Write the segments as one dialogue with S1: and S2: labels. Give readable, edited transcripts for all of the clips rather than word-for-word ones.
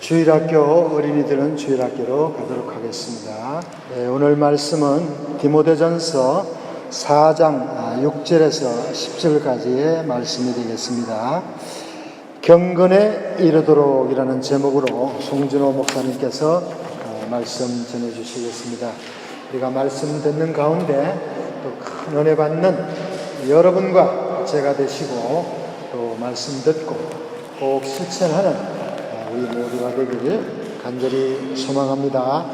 S1: 주일학교 어린이들은 주일학교로 가도록 하겠습니다. 오늘 말씀은 디모데전서 4장 6절에서 10절까지의 말씀이 되겠습니다. 경건에 이르도록이라는 제목으로 송준호 목사님께서 말씀 전해주시겠습니다. 우리가 말씀 듣는 가운데 또 큰 은혜 받는 여러분과 제가 되시고 또 말씀 듣고 꼭 실천하는 우리 모두가 되기를 간절히 소망합니다.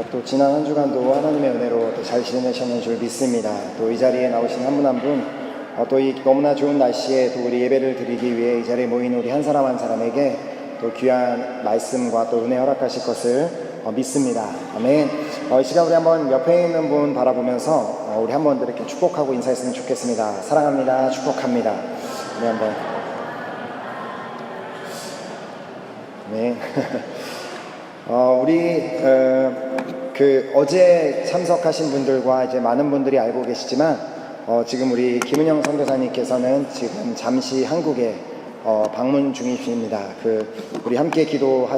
S2: 또 지난 한 주간도 하나님의 은혜로 또 잘 지내셨는 줄 믿습니다. 또 이 자리에 나오신 한 분 한 분, 또 이 너무나 좋은 날씨에 또 우리 예배를 드리기 위해 이 자리에 모인 우리 한 사람 한 사람에게 또 귀한 말씀과 또 은혜 허락하실 것을 믿습니다. 아멘. 이 시간 우리 한번 옆에 있는 분 바라보면서 우리 한번 이렇게 축복하고 인사했으면 좋겠습니다. 사랑합니다. 축복합니다. 우리 한번. 네. 우리 어제 참석하신 분들과 이제 많은 분들이 알고 계시지만 지금 우리 김은영 선교사님께서는 지금 잠시 한국에 방문 중이십니다. 우리 함께 기도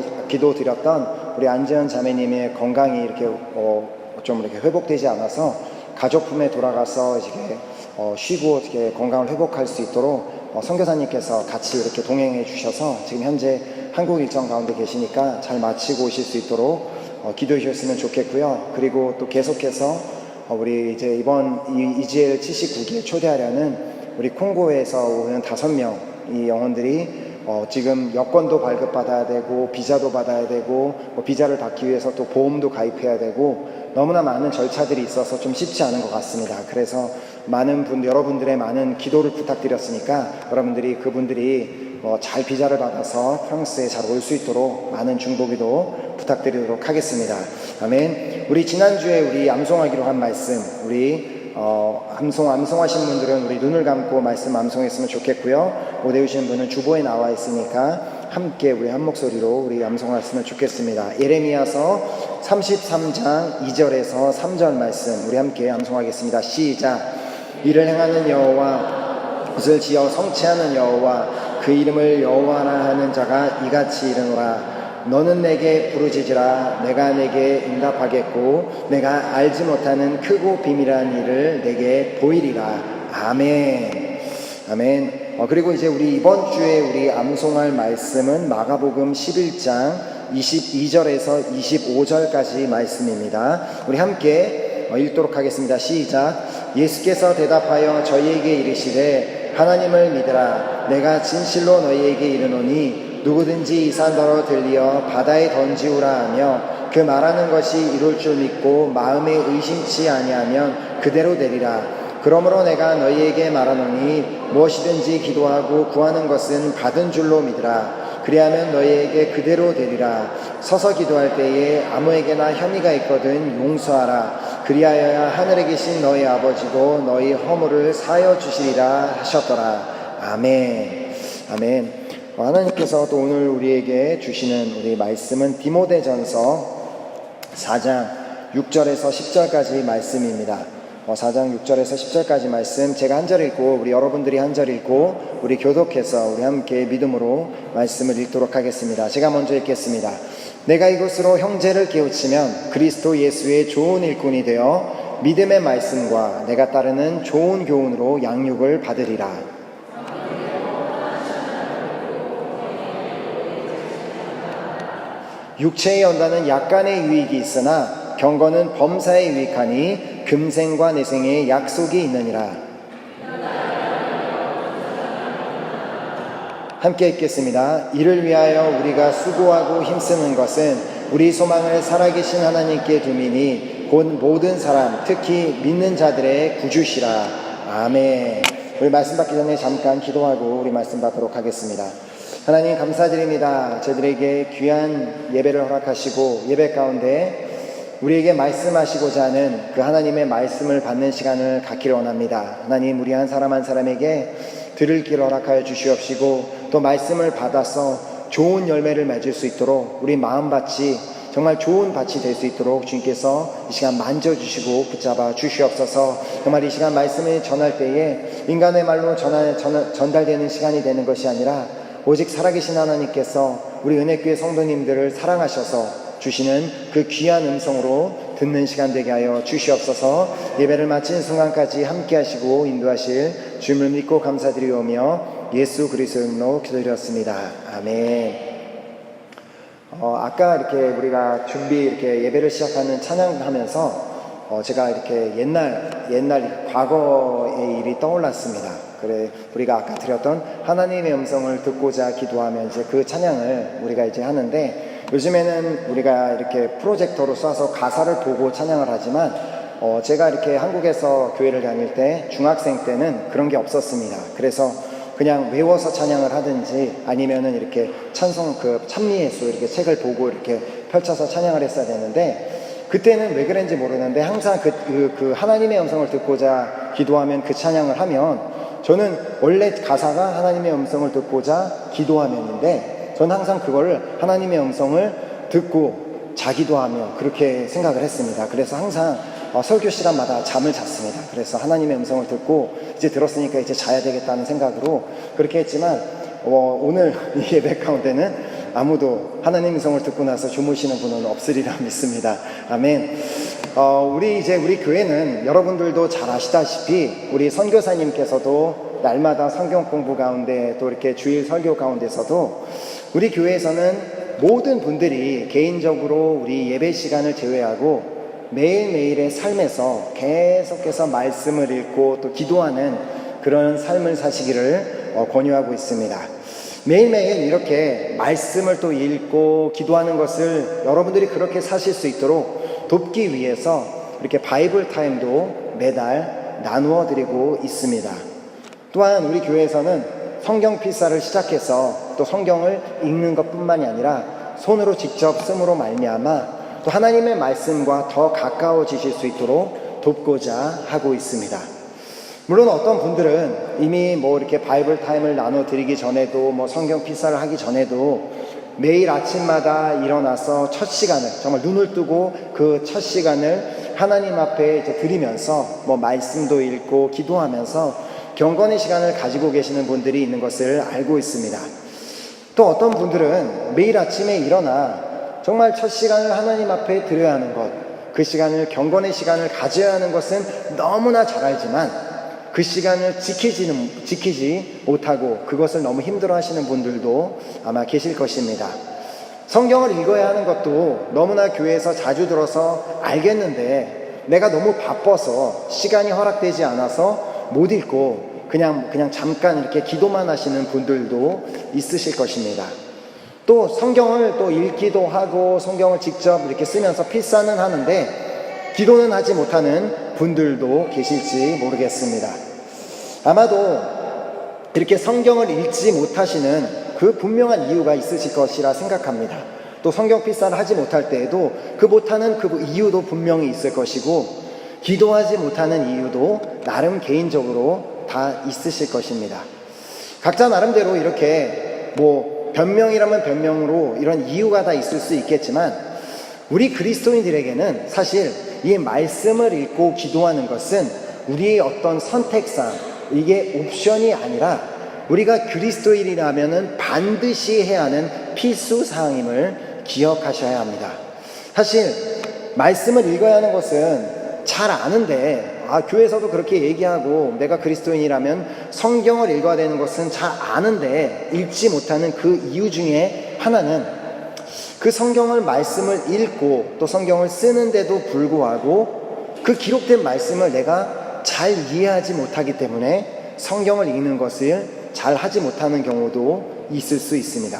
S2: 드렸던 우리 안재현 자매님의 건강이 이렇게 좀 이렇게 회복되지 않아서 가족품에 돌아가서 이렇게 쉬고 이렇게 건강을 회복할 수 있도록 선교사님께서 같이 이렇게 동행해 주셔서 지금 현재 한국 일정 가운데 계시니까 잘 마치고 오실 수 있도록 기도해 주셨으면 좋겠고요. 그리고 또 계속해서 우리 이제 이번 EGL 79기에 초대하려는 우리 콩고에서 오는 5명 이 영혼들이 지금 여권도 발급받아야 되고 비자도 받아야 되고 비자를 받기 위해서 또 보험도 가입해야 되고 너무나 많은 절차들이 있어서 좀 쉽지 않은 것 같습니다. 그래서 여러분들의 많은 기도를 부탁드렸으니까 여러분들이 그분들이 잘 비자를 받아서 프랑스에 잘 올 수 있도록 많은 중보기도 부탁드리도록 하겠습니다. 아멘. 우리 지난주에 우리 암송하기로 한 말씀, 우리 암송하신 분들은 우리 눈을 감고 말씀 암송했으면 좋겠고요. 못 외우시는 분은 주보에 나와 있으니까 함께 우리 한 목소리로 우리 암송했으면 좋겠습니다. 예레미야서 33장 2절에서 3절 말씀 우리 함께 암송하겠습니다. 시작. 이를 행하는 여호와, 것을 지어 성취하는 여호와, 그 이름을 여호와라 하는 자가 이같이 이르노라. 너는 내게 부르짖으라. 내가 내게 응답하겠고 내가 알지 못하는 크고 비밀한 일을 내게 보이리라. 아멘. 아멘. 그리고 이제 우리 이번 주에 우리 암송할 말씀은 마가복음 11장 22절에서 25절까지 말씀입니다. 우리 함께 읽도록 하겠습니다. 시작. 예수께서 대답하여 저희에게 이르시되 하나님을 믿으라. 내가 진실로 너희에게 이르노니 누구든지 이 산더러 들리어 바다에 던지우라 하며 그 말하는 것이 이룰 줄 믿고 마음에 의심치 아니하면 그대로 되리라. 그러므로 내가 너희에게 말하노니 무엇이든지 기도하고 구하는 것은 받은 줄로 믿으라. 그리하면 너희에게 그대로 되리라. 서서 기도할 때에 아무에게나 혐의가 있거든 용서하라. 그리하여야 하늘에 계신 너희 아버지도 너희 허물을 사하여 주시리라 하셨더라. 아멘. 아멘. 하나님께서 또 오늘 우리에게 주시는 우리 말씀은 디모데전서 4장 6절에서 10절까지 말씀입니다. 4장 6절에서 10절까지 말씀 제가 한 절 읽고 우리 여러분들이 한 절 읽고 우리 교독해서 우리 함께 믿음으로 말씀을 읽도록 하겠습니다. 제가 먼저 읽겠습니다. 내가 이것으로 형제를 깨우치면 그리스도 예수의 좋은 일꾼이 되어 믿음의 말씀과 내가 따르는 좋은 교훈으로 양육을 받으리라. 육체의 연단은 약간의 유익이 있으나 경건은 범사에 유익하니 금생과 내생에 약속이 있느니라. 함께 읽겠습니다. 이를 위하여 우리가 수고하고 힘쓰는 것은 우리 소망을 살아계신 하나님께 두미니 곧 모든 사람 특히 믿는 자들의 구주시라. 아멘. 우리 말씀 받기 전에 잠깐 기도하고 우리 말씀 받도록 하겠습니다. 하나님 감사드립니다. 저희들에게 귀한 예배를 허락하시고 예배 가운데 우리에게 말씀하시고자 하는 그 하나님의 말씀을 받는 시간을 갖기를 원합니다. 하나님 우리 한 사람 한 사람에게 들을 길을 허락하여 주시옵시고 또 말씀을 받아서 좋은 열매를 맺을 수 있도록 우리 마음밭이 정말 좋은 밭이 될 수 있도록 주님께서 이 시간 만져주시고 붙잡아 주시옵소서. 정말 이 시간 말씀을 전할 때에 인간의 말로 전달되는 시간이 되는 것이 아니라 오직 살아계신 하나님께서 우리 은혜교회 성도님들을 사랑하셔서 주시는 그 귀한 음성으로 듣는 시간 되게 하여 주시옵소서. 예배를 마친 순간까지 함께 하시고 인도하실 주님을 믿고 감사드리오며 예수 그리스도의 이름으로 기도드렸습니다. 아멘. 아까 이렇게 우리가 이렇게 예배를 시작하는 찬양하면서 제가 이렇게 옛날 과거의 일이 떠올랐습니다. 그래, 우리가 아까 드렸던 하나님의 음성을 듣고자 기도하면 이제 그 찬양을 우리가 이제 하는데, 요즘에는 우리가 이렇게 프로젝터로 쏴서 가사를 보고 찬양을 하지만, 제가 이렇게 한국에서 교회를 다닐 때, 중학생 때는 그런 게 없었습니다. 그래서 그냥 외워서 찬양을 하든지 아니면은 이렇게 찬미예수 이렇게 책을 보고 이렇게 펼쳐서 찬양을 했어야 되는데, 그때는 왜 그런지 모르는데 항상 그 하나님의 음성을 듣고자 기도하면 그 찬양을 하면, 저는 원래 가사가 하나님의 음성을 듣고자 기도하면인데, 저는 항상 그거를 하나님의 음성을 듣고 자기도 하며 그렇게 생각을 했습니다. 그래서 항상 설교 시간마다 잠을 잤습니다. 그래서 하나님의 음성을 듣고 이제 들었으니까 이제 자야 되겠다는 생각으로 그렇게 했지만, 오늘 이 예배 가운데는 아무도 하나님의 음성을 듣고 나서 주무시는 분은 없으리라 믿습니다. 아멘. 우리 교회는 여러분들도 잘 아시다시피 우리 선교사님께서도 날마다 성경 공부 가운데 또 이렇게 주일 설교 가운데서도 우리 교회에서는 모든 분들이 개인적으로 우리 예배 시간을 제외하고 매일매일의 삶에서 계속해서 말씀을 읽고 또 기도하는 그런 삶을 사시기를 권유하고 있습니다. 매일매일 이렇게 말씀을 또 읽고 기도하는 것을 여러분들이 그렇게 사실 수 있도록 돕기 위해서 이렇게 바이블 타임도 매달 나누어 드리고 있습니다. 또한 우리 교회에서는 성경 필사를 시작해서 또 성경을 읽는 것뿐만이 아니라 손으로 직접 씀으로 말미암아 또 하나님의 말씀과 더 가까워지실 수 있도록 돕고자 하고 있습니다. 물론 어떤 분들은 이미 이렇게 바이블 타임을 나눠 드리기 전에도 성경 필사를 하기 전에도 매일 아침마다 일어나서 첫 시간을 정말 눈을 뜨고 그 첫 시간을 하나님 앞에 이제 드리면서 말씀도 읽고 기도하면서 경건의 시간을 가지고 계시는 분들이 있는 것을 알고 있습니다. 또 어떤 분들은 매일 아침에 일어나 정말 첫 시간을 하나님 앞에 드려야 하는 것, 그 시간을 경건의 시간을 가져야 하는 것은 너무나 잘 알지만 그 시간을 지키지 못하고 그것을 너무 힘들어 하시는 분들도 아마 계실 것입니다. 성경을 읽어야 하는 것도 너무나 교회에서 자주 들어서 알겠는데 내가 너무 바빠서 시간이 허락되지 않아서 못 읽고 그냥 잠깐 이렇게 기도만 하시는 분들도 있으실 것입니다. 또 성경을 또 읽기도 하고 성경을 직접 이렇게 쓰면서 필사는 하는데 기도는 하지 못하는 분들도 계실지 모르겠습니다. 아마도 이렇게 성경을 읽지 못하시는 그 분명한 이유가 있으실 것이라 생각합니다. 또 성경 필사를 하지 못할 때에도 그 못하는 그 이유도 분명히 있을 것이고 기도하지 못하는 이유도 나름 개인적으로 다 있으실 것입니다. 각자 나름대로 이렇게 변명이라면 변명으로 이런 이유가 다 있을 수 있겠지만 우리 그리스도인들에게는 사실 이 말씀을 읽고 기도하는 것은 우리의 어떤 선택상 이게 옵션이 아니라 우리가 그리스도인이라면 반드시 해야 하는 필수 사항임을 기억하셔야 합니다. 사실 말씀을 읽어야 하는 것은 잘 아는데 교회에서도 그렇게 얘기하고 내가 그리스도인이라면 성경을 읽어야 되는 것은 잘 아는데 읽지 못하는 그 이유 중에 하나는 그 성경을 말씀을 읽고 또 성경을 쓰는데도 불구하고 그 기록된 말씀을 내가 잘 이해하지 못하기 때문에 성경을 읽는 것을 잘 하지 못하는 경우도 있을 수 있습니다.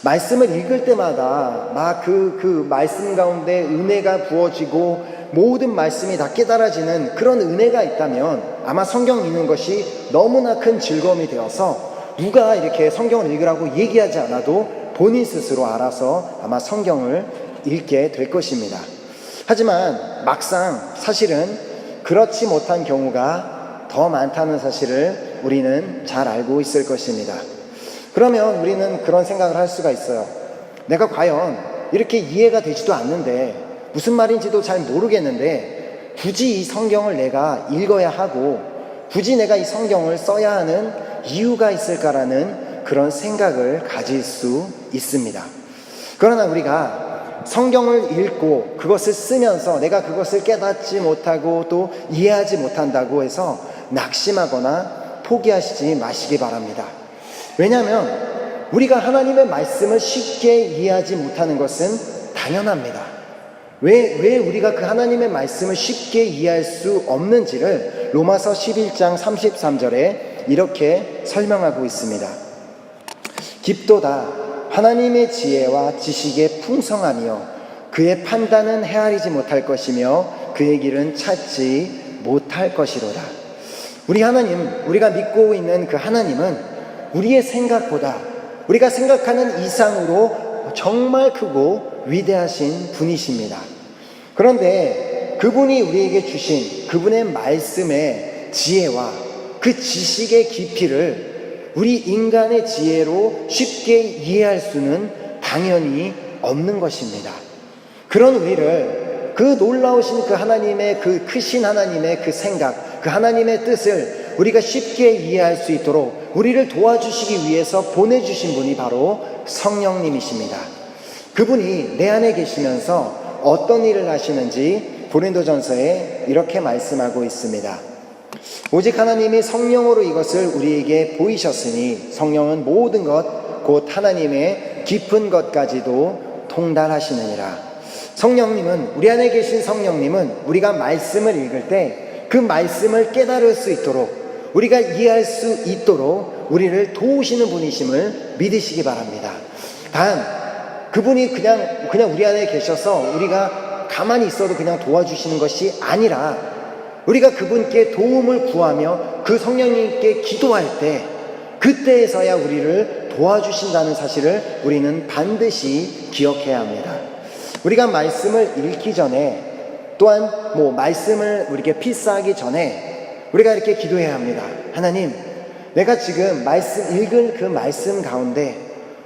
S2: 말씀을 읽을 때마다 그 말씀 가운데 은혜가 부어지고 모든 말씀이 다 깨달아지는 그런 은혜가 있다면 아마 성경 읽는 것이 너무나 큰 즐거움이 되어서 누가 이렇게 성경을 읽으라고 얘기하지 않아도 본인 스스로 알아서 아마 성경을 읽게 될 것입니다. 하지만 막상 사실은 그렇지 못한 경우가 더 많다는 사실을 우리는 잘 알고 있을 것입니다. 그러면 우리는 그런 생각을 할 수가 있어요. 내가 과연 이렇게 이해가 되지도 않는데 무슨 말인지도 잘 모르겠는데 굳이 이 성경을 내가 읽어야 하고 굳이 내가 이 성경을 써야 하는 이유가 있을까라는 그런 생각을 가질 수 있습니다. 그러나 우리가 성경을 읽고 그것을 쓰면서 내가 그것을 깨닫지 못하고 또 이해하지 못한다고 해서 낙심하거나 포기하시지 마시기 바랍니다. 왜냐하면 우리가 하나님의 말씀을 쉽게 이해하지 못하는 것은 당연합니다. 왜 우리가 그 하나님의 말씀을 쉽게 이해할 수 없는지를 로마서 11장 33절에 이렇게 설명하고 있습니다. 깊도다 하나님의 지혜와 지식의 풍성하며 그의 판단은 헤아리지 못할 것이며 그의 길은 찾지 못할 것이로다. 우리 하나님, 우리가 믿고 있는 그 하나님은 우리의 생각보다 우리가 생각하는 이상으로 정말 크고 위대하신 분이십니다. 그런데 그분이 우리에게 주신 그분의 말씀의 지혜와 그 지식의 깊이를 우리 인간의 지혜로 쉽게 이해할 수는 당연히 없는 것입니다. 그런 우리를 그 놀라우신 그 하나님의 그 크신 하나님의 그 생각, 그 하나님의 뜻을 우리가 쉽게 이해할 수 있도록 우리를 도와주시기 위해서 보내주신 분이 바로 성령님이십니다. 그분이 내 안에 계시면서 어떤 일을 하시는지 고린도전서에 이렇게 말씀하고 있습니다. 오직 하나님이 성령으로 이것을 우리에게 보이셨으니 성령은 모든 것 곧 하나님의 깊은 것까지도 통달하시느니라. 성령님은, 우리 안에 계신 성령님은 우리가 말씀을 읽을 때 그 말씀을 깨달을 수 있도록 우리가 이해할 수 있도록 우리를 도우시는 분이심을 믿으시기 바랍니다. 단 그분이 그냥 우리 안에 계셔서 우리가 가만히 있어도 그냥 도와주시는 것이 아니라 우리가 그분께 도움을 구하며 그 성령님께 기도할 때 그때에서야 우리를 도와주신다는 사실을 우리는 반드시 기억해야 합니다. 우리가 말씀을 읽기 전에 또한 말씀을 우리에게 필사하기 전에 우리가 이렇게 기도해야 합니다. 하나님, 내가 지금 읽을 그 말씀 가운데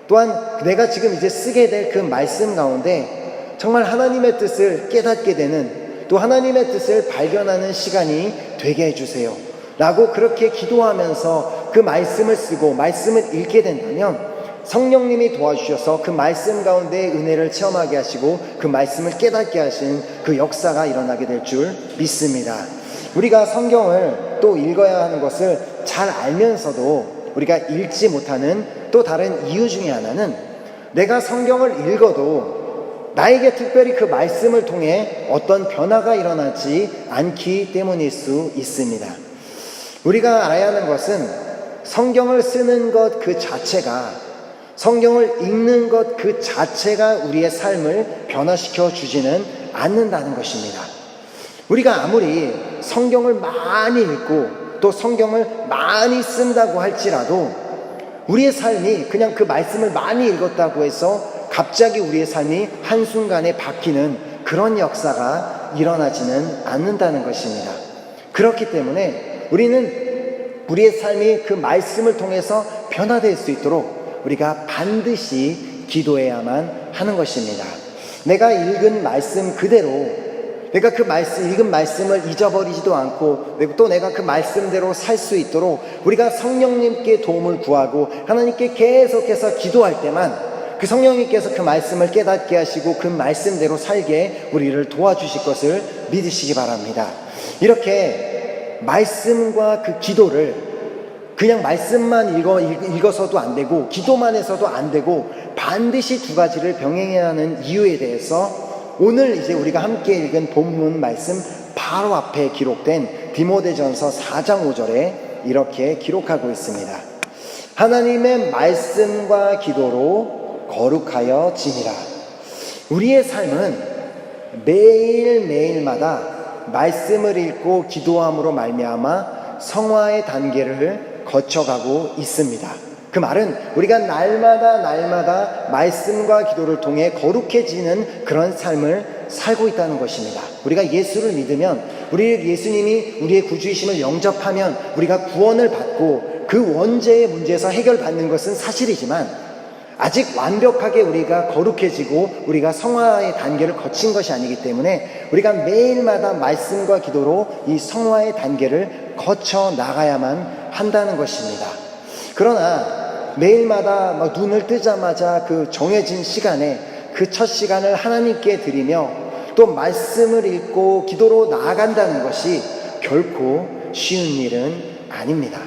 S2: 또한 내가 지금 이제 쓰게 될 그 말씀 가운데 정말 하나님의 뜻을 깨닫게 되는 또 하나님의 뜻을 발견하는 시간이 되게 해주세요 라고 그렇게 기도하면서 그 말씀을 쓰고 말씀을 읽게 된다면 성령님이 도와주셔서 그 말씀 가운데 은혜를 체험하게 하시고 그 말씀을 깨닫게 하신 그 역사가 일어나게 될 줄 믿습니다. 우리가 성경을 또 읽어야 하는 것을 잘 알면서도 우리가 읽지 못하는 또 다른 이유 중에 하나는 내가 성경을 읽어도 나에게 특별히 그 말씀을 통해 어떤 변화가 일어나지 않기 때문일 수 있습니다. 우리가 알아야 하는 것은 성경을 쓰는 것 그 자체가, 성경을 읽는 것 그 자체가 우리의 삶을 변화시켜 주지는 않는다는 것입니다. 우리가 아무리 성경을 많이 읽고 또 성경을 많이 쓴다고 할지라도 우리의 삶이 그냥 그 말씀을 많이 읽었다고 해서 갑자기 우리의 삶이 한순간에 바뀌는 그런 역사가 일어나지는 않는다는 것입니다. 그렇기 때문에 우리는 우리의 삶이 그 말씀을 통해서 변화될 수 있도록 우리가 반드시 기도해야만 하는 것입니다. 내가 읽은 말씀 그대로, 내가 그 읽은 말씀을 잊어버리지도 않고 또 내가 그 말씀대로 살 수 있도록 우리가 성령님께 도움을 구하고 하나님께 계속해서 기도할 때만 그 성령님께서 그 말씀을 깨닫게 하시고 그 말씀대로 살게 우리를 도와주실 것을 믿으시기 바랍니다. 이렇게 말씀과 그 기도를 그냥 말씀만 읽어서도 안 되고 기도만 해서도 안 되고 반드시 두 가지를 병행해야 하는 이유에 대해서 오늘 이제 우리가 함께 읽은 본문 말씀 바로 앞에 기록된 디모데전서 4장 5절에 이렇게 기록하고 있습니다. 하나님의 말씀과 기도로 거룩하여 지니라. 우리의 삶은 매일매일마다 말씀을 읽고 기도함으로 말미암아 성화의 단계를 거쳐가고 있습니다. 그 말은 우리가 날마다 말씀과 기도를 통해 거룩해지는 그런 삶을 살고 있다는 것입니다. 우리가 예수를 믿으면, 예수님이 우리의 구주이심을 영접하면 우리가 구원을 받고 그 원죄의 문제에서 해결받는 것은 사실이지만 아직 완벽하게 우리가 거룩해지고 우리가 성화의 단계를 거친 것이 아니기 때문에 우리가 매일마다 말씀과 기도로 이 성화의 단계를 거쳐 나가야만 한다는 것입니다. 그러나 매일마다 막 눈을 뜨자마자 그 정해진 시간에 그 첫 시간을 하나님께 드리며 또 말씀을 읽고 기도로 나아간다는 것이 결코 쉬운 일은 아닙니다.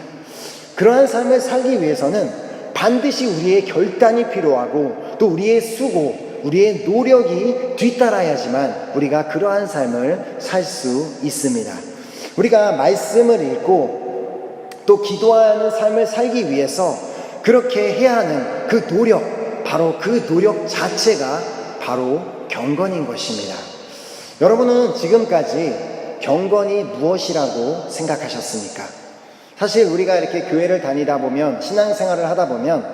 S2: 그러한 삶을 살기 위해서는 반드시 우리의 결단이 필요하고 또 우리의 수고, 우리의 노력이 뒤따라야지만 우리가 그러한 삶을 살 수 있습니다. 우리가 말씀을 읽고 또 기도하는 삶을 살기 위해서 그렇게 해야 하는 그 노력, 바로 그 노력 자체가 바로 경건인 것입니다. 여러분은 지금까지 경건이 무엇이라고 생각하셨습니까? 사실 우리가 이렇게 교회를 다니다 보면, 신앙생활을 하다 보면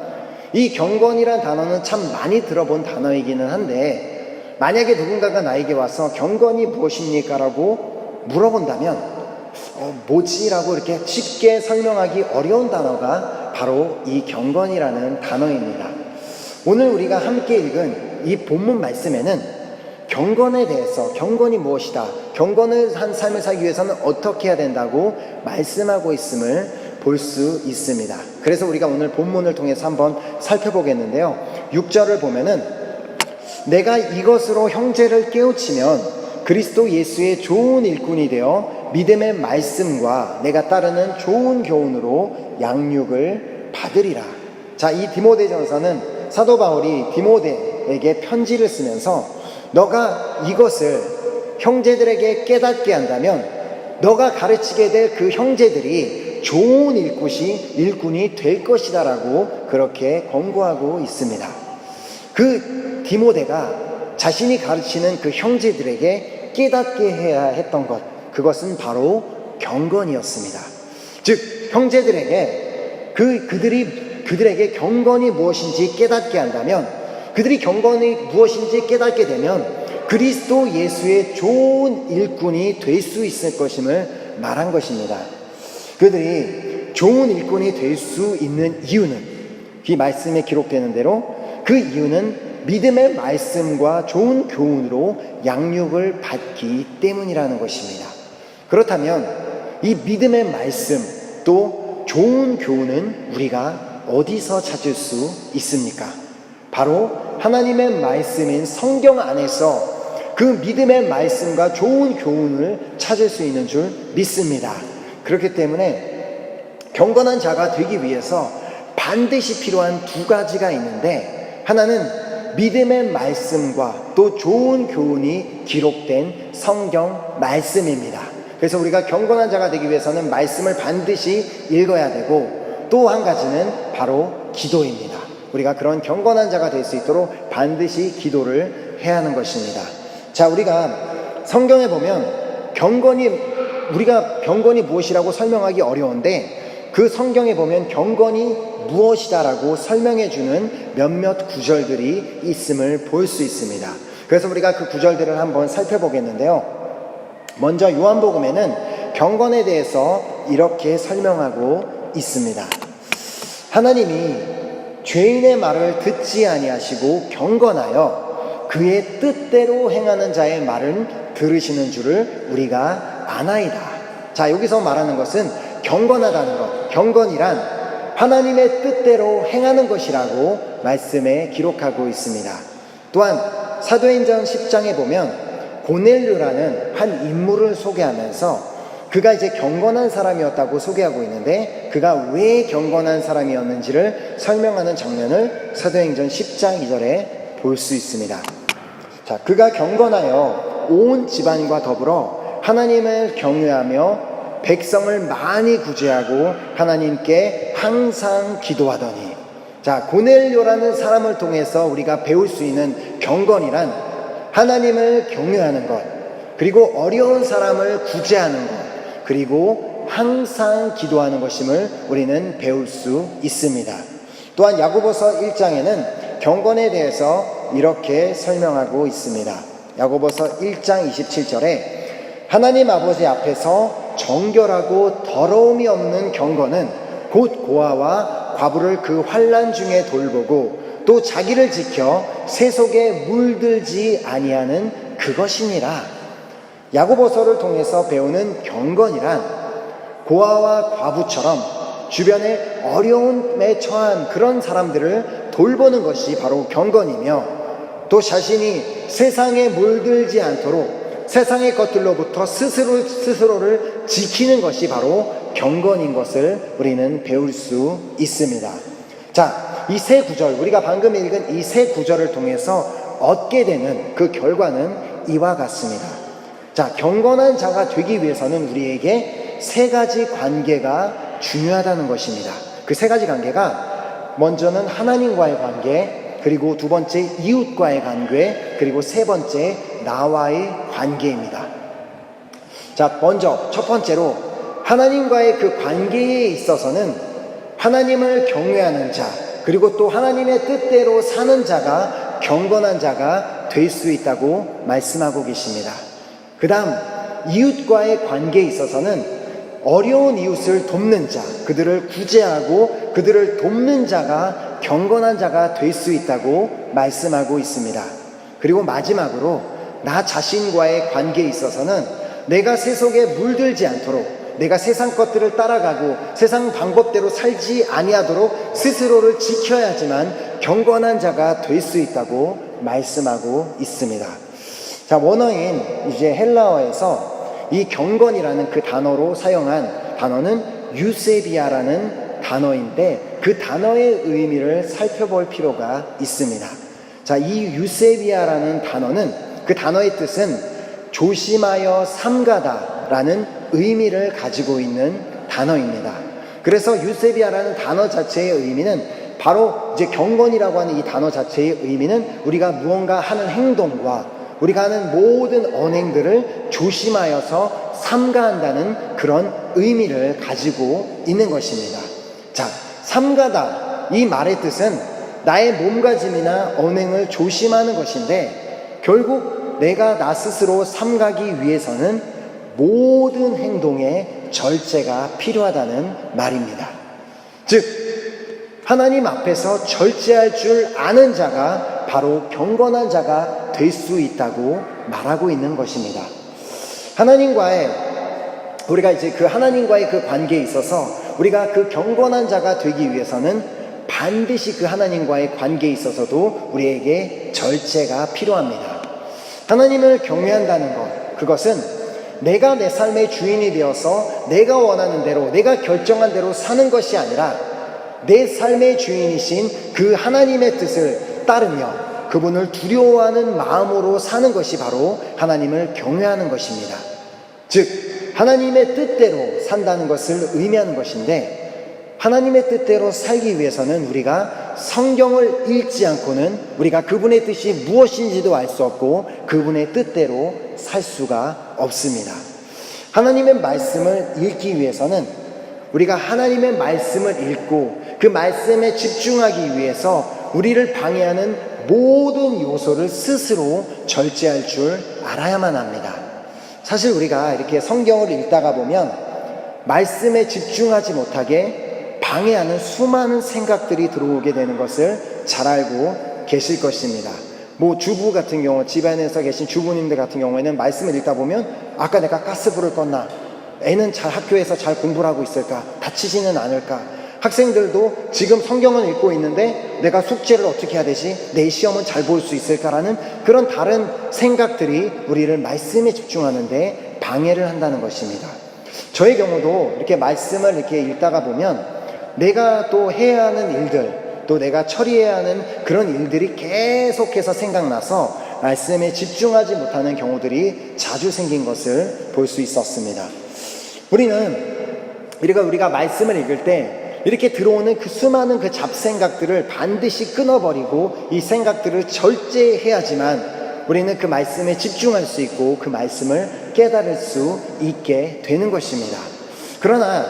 S2: 이 경건이란 단어는 참 많이 들어본 단어이기는 한데, 만약에 누군가가 나에게 와서 경건이 무엇입니까? 라고 물어본다면 뭐지? 라고 이렇게 쉽게 설명하기 어려운 단어가 바로 이 경건이라는 단어입니다. 오늘 우리가 함께 읽은 이 본문 말씀에는 경건에 대해서, 경건이 무엇이다, 경건을 한 삶을 살기 위해서는 어떻게 해야 된다고 말씀하고 있음을 볼 수 있습니다. 그래서 우리가 오늘 본문을 통해서 한번 살펴보겠는데요. 6절을 보면은 내가 이것으로 형제를 깨우치면 그리스도 예수의 좋은 일꾼이 되어 믿음의 말씀과 내가 따르는 좋은 교훈으로 양육을 받으리라. 자, 이 디모데전서는 사도 바울이 디모데에게 편지를 쓰면서 너가 이것을 형제들에게 깨닫게 한다면 너가 가르치게 될 그 형제들이 좋은 일꾼이 될 것이다 라고 그렇게 권고하고 있습니다. 그 디모데가 자신이 가르치는 그 형제들에게 깨닫게 해야 했던 것, 그것은 바로 경건이었습니다. 즉 형제들에게 그들에게 경건이 무엇인지 깨닫게 한다면, 그들이 경건이 무엇인지 깨닫게 되면 그리스도 예수의 좋은 일꾼이 될 수 있을 것임을 말한 것입니다. 그들이 좋은 일꾼이 될 수 있는 이유는, 이 말씀에 기록되는 대로 그 이유는 믿음의 말씀과 좋은 교훈으로 양육을 받기 때문이라는 것입니다. 그렇다면 이 믿음의 말씀 또 좋은 교훈은 우리가 어디서 찾을 수 있습니까? 바로 하나님의 말씀인 성경 안에서 그 믿음의 말씀과 좋은 교훈을 찾을 수 있는 줄 믿습니다. 그렇기 때문에 경건한 자가 되기 위해서 반드시 필요한 두 가지가 있는데, 하나는 믿음의 말씀과 또 좋은 교훈이 기록된 성경 말씀입니다. 그래서 우리가 경건한 자가 되기 위해서는 말씀을 반드시 읽어야 되고, 또 한 가지는 바로 기도입니다. 우리가 그런 경건한 자가 될 수 있도록 반드시 기도를 해야 하는 것입니다. 자, 우리가 성경에 보면 우리가 경건이 무엇이라고 설명하기 어려운데, 그 성경에 보면 경건이 무엇이다라고 설명해주는 몇몇 구절들이 있음을 볼 수 있습니다. 그래서 우리가 그 구절들을 한번 살펴보겠는데요. 먼저 요한복음에는 경건에 대해서 이렇게 설명하고 있습니다. 하나님이 죄인의 말을 듣지 아니하시고 경건하여 그의 뜻대로 행하는 자의 말은 들으시는 줄을 우리가 아나이다. 자, 여기서 말하는 것은 경건하다는 것, 경건이란 하나님의 뜻대로 행하는 것이라고 말씀에 기록하고 있습니다. 또한 사도행전 10장에 보면 고넬료라는 한 인물을 소개하면서 그가 이제 경건한 사람이었다고 소개하고 있는데, 그가 왜 경건한 사람이었는지를 설명하는 장면을 사도행전 10장 2절에 볼 수 있습니다. 자, 그가 경건하여 온 집안과 더불어 하나님을 경외하며 백성을 많이 구제하고 하나님께 항상 기도하더니. 자, 고넬료라는 사람을 통해서 우리가 배울 수 있는 경건이란 하나님을 경외하는 것, 그리고 어려운 사람을 구제하는 것, 그리고 항상 기도하는 것임을 우리는 배울 수 있습니다. 또한 야고보서 1장에는 경건에 대해서 이렇게 설명하고 있습니다. 야고보서 1장 27절에 하나님 아버지 앞에서 정결하고 더러움이 없는 경건은 곧 고아와 과부를 그 환난 중에 돌보고 또 자기를 지켜 세속에 물들지 아니하는 그것이니라. 야고보서를 통해서 배우는 경건이란 고아와 과부처럼 주변에 어려움에 처한 그런 사람들을 돌보는 것이 바로 경건이며, 또 자신이 세상에 물들지 않도록 세상의 것들로부터 스스로를 지키는 것이 바로 경건인 것을 우리는 배울 수 있습니다. 자, 이 세 구절, 우리가 방금 읽은 이 세 구절을 통해서 얻게 되는 그 결과는 이와 같습니다. 자, 경건한 자가 되기 위해서는 우리에게 세 가지 관계가 중요하다는 것입니다. 그 세 가지 관계가, 먼저는 하나님과의 관계, 그리고 두 번째 이웃과의 관계, 그리고 세 번째 나와의 관계입니다. 자, 먼저 첫 번째로 하나님과의 그 관계에 있어서는 하나님을 경외하는 자, 그리고 또 하나님의 뜻대로 사는 자가 경건한 자가 될 수 있다고 말씀하고 계십니다. 그 다음 이웃과의 관계에 있어서는 어려운 이웃을 돕는 자, 그들을 구제하고 그들을 돕는 자가 경건한 자가 될 수 있다고 말씀하고 있습니다. 그리고 마지막으로 나 자신과의 관계에 있어서는 내가 세속에 물들지 않도록, 내가 세상 것들을 따라가고 세상 방법대로 살지 아니하도록 스스로를 지켜야지만 경건한 자가 될 수 있다고 말씀하고 있습니다. 자, 원어인 이제 헬라어에서 이 경건이라는 그 단어로 사용한 단어는 유세비아라는 단어인데, 그 단어의 의미를 살펴볼 필요가 있습니다. 자, 이 유세비아라는 단어는, 그 단어의 뜻은 조심하여 삼가다라는 의미를 가지고 있는 단어입니다. 그래서 유세비아라는 단어 자체의 의미는 바로 이제 경건이라고 하는 이 단어 자체의 의미는 우리가 무언가 하는 행동과 우리가 하는 모든 언행들을 조심하여서 삼가한다는 그런 의미를 가지고 있는 것입니다. 자, 삼가다, 이 말의 뜻은 나의 몸가짐이나 언행을 조심하는 것인데, 결국 내가 나 스스로 삼가기 위해서는 모든 행동에 절제가 필요하다는 말입니다. 즉, 하나님 앞에서 절제할 줄 아는 자가 바로 경건한 자가 될 수 있다고 말하고 있는 것입니다. 우리가 이제 그 하나님과의 그 관계에 있어서 우리가 그 경건한 자가 되기 위해서는 반드시 그 하나님과의 관계에 있어서도 우리에게 절제가 필요합니다. 하나님을 경외한다는 것, 그것은 내가 내 삶의 주인이 되어서 내가 원하는 대로, 내가 결정한 대로 사는 것이 아니라 내 삶의 주인이신 그 하나님의 뜻을 따르며 그분을 두려워하는 마음으로 사는 것이 바로 하나님을 경외하는 것입니다. 즉, 하나님의 뜻대로 산다는 것을 의미하는 것인데, 하나님의 뜻대로 살기 위해서는 우리가 성경을 읽지 않고는 우리가 그분의 뜻이 무엇인지도 알 수 없고 그분의 뜻대로 살 수가 없습니다. 하나님의 말씀을 읽기 위해서는 우리가 하나님의 말씀을 읽고 그 말씀에 집중하기 위해서 우리를 방해하는 모든 요소를 스스로 절제할 줄 알아야만 합니다. 사실 우리가 이렇게 성경을 읽다가 보면 말씀에 집중하지 못하게 방해하는 수많은 생각들이 들어오게 되는 것을 잘 알고 계실 것입니다. 뭐 주부 같은 경우, 집안에서 계신 주부님들 같은 경우에는 말씀을 읽다 보면 아까 내가 가스불을 껐나? 애는 잘 학교에서 잘 공부를 하고 있을까? 다치지는 않을까? 학생들도 지금 성경을 읽고 있는데 내가 숙제를 어떻게 해야 되지? 내 시험은 잘 볼 수 있을까라는 그런 다른 생각들이 우리를 말씀에 집중하는데 방해를 한다는 것입니다. 저의 경우도 이렇게 말씀을 이렇게 읽다가 보면 내가 또 해야 하는 일들, 또 내가 처리해야 하는 그런 일들이 계속해서 생각나서 말씀에 집중하지 못하는 경우들이 자주 생긴 것을 볼 수 있었습니다. 우리가 말씀을 읽을 때 이렇게 들어오는 그 수많은 그 잡생각들을 반드시 끊어버리고 이 생각들을 절제해야지만 우리는 그 말씀에 집중할 수 있고 그 말씀을 깨달을 수 있게 되는 것입니다. 그러나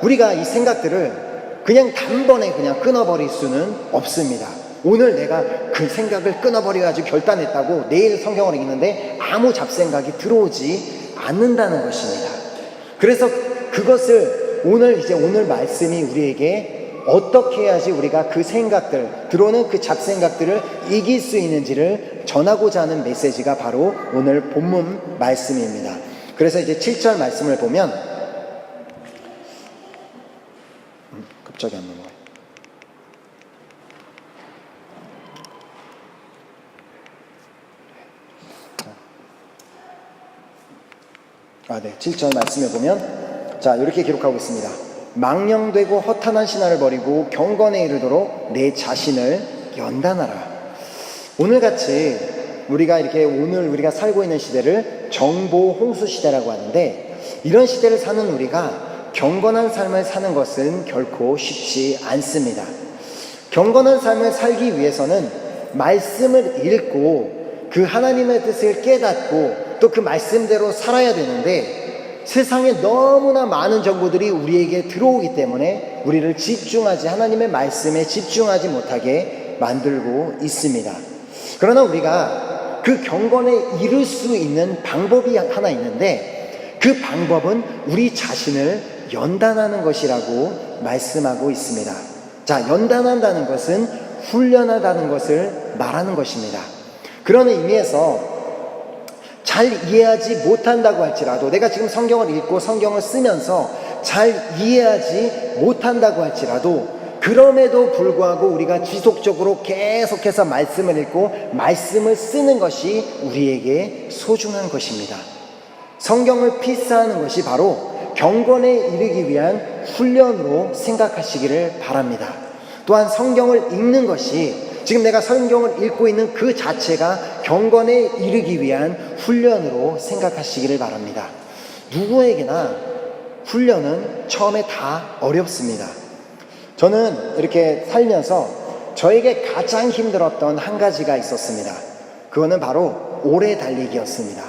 S2: 우리가 이 생각들을 그냥 단번에 그냥 끊어버릴 수는 없습니다. 오늘 내가 그 생각을 끊어버려가지고 결단했다고 내일 성경을 읽는데 아무 잡생각이 들어오지 않는다는 것입니다. 그래서 그것을 오늘 말씀이 우리에게 어떻게 해야지 우리가 그 생각들, 들어오는 그 잡생각들을 이길 수 있는지를 전하고자 하는 메시지가 바로 오늘 본문 말씀입니다. 그래서 이제 7절 말씀을 보면 갑자기 안 넘어가요. 네. 7절 말씀에 보면 자, 이렇게 기록하고 있습니다. 망령되고 허탄한 신화를 버리고 경건에 이르도록 내 자신을 연단하라. 오늘같이 오늘 우리가 살고 있는 시대를 정보 홍수 시대라고 하는데, 이런 시대를 사는 우리가 경건한 삶을 사는 것은 결코 쉽지 않습니다. 경건한 삶을 살기 위해서는 말씀을 읽고 그 하나님의 뜻을 깨닫고 또 그 말씀대로 살아야 되는데, 세상에 너무나 많은 정보들이 우리에게 들어오기 때문에 우리를 하나님의 말씀에 집중하지 못하게 만들고 있습니다. 그러나 우리가 그 경건에 이를 수 있는 방법이 하나 있는데, 그 방법은 우리 자신을 연단하는 것이라고 말씀하고 있습니다. 자, 연단한다는 것은 훈련하다는 것을 말하는 것입니다. 그런 의미에서 잘 이해하지 못한다고 할지라도, 내가 지금 성경을 읽고 성경을 쓰면서 잘 이해하지 못한다고 할지라도, 그럼에도 불구하고 우리가 지속적으로 계속해서 말씀을 읽고 말씀을 쓰는 것이 우리에게 소중한 것입니다. 성경을 필사하는 것이 바로 경건에 이르기 위한 훈련으로 생각하시기를 바랍니다. 또한 성경을 읽는 것이, 지금 내가 성경을 읽고 있는 그 자체가 경건에 이르기 위한 훈련으로 생각하시기를 바랍니다. 누구에게나 훈련은 처음에 다 어렵습니다. 저는 이렇게 살면서 저에게 가장 힘들었던 한 가지가 있었습니다. 그거는 바로 오래 달리기였습니다.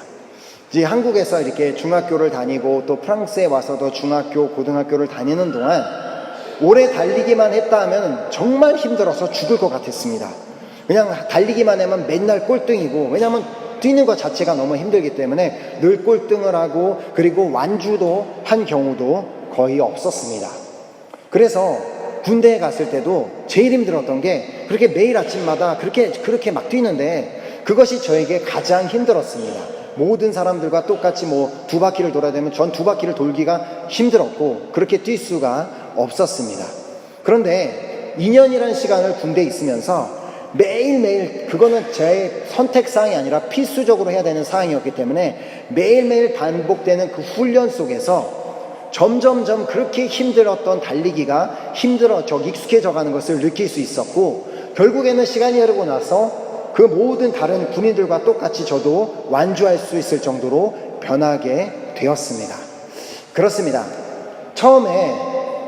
S2: 이제 한국에서 이렇게 중학교를 다니고 또 프랑스에 와서도 중학교, 고등학교를 다니는 동안 오래 달리기만 했다 하면 정말 힘들어서 죽을 것 같았습니다. 그냥 달리기만 하면 맨날 꼴등이고, 왜냐하면 뛰는 것 자체가 너무 힘들기 때문에 늘 꼴등을 하고, 그리고 완주도 한 경우도 거의 없었습니다. 그래서 군대에 갔을 때도 제일 힘들었던 게, 그렇게 매일 아침마다 그렇게 막 뛰는데 그것이 저에게 가장 힘들었습니다. 모든 사람들과 똑같이 2바퀴를 돌아야 되면 전 2바퀴를 돌기가 힘들었고, 그렇게 뛸 수가 없었습니다. 그런데 2년이라는 시간을 군대에 있으면서 매일매일, 그거는 제 선택사항이 아니라 필수적으로 해야 되는 사항이었기 때문에 매일매일 반복되는 그 훈련 속에서 점점점 그렇게 힘들었던 달리기가 익숙해져 가는 것을 느낄 수 있었고, 결국에는 시간이 흐르고 나서 그 모든 다른 군인들과 똑같이 저도 완주할 수 있을 정도로 변하게 되었습니다. 그렇습니다. 처음에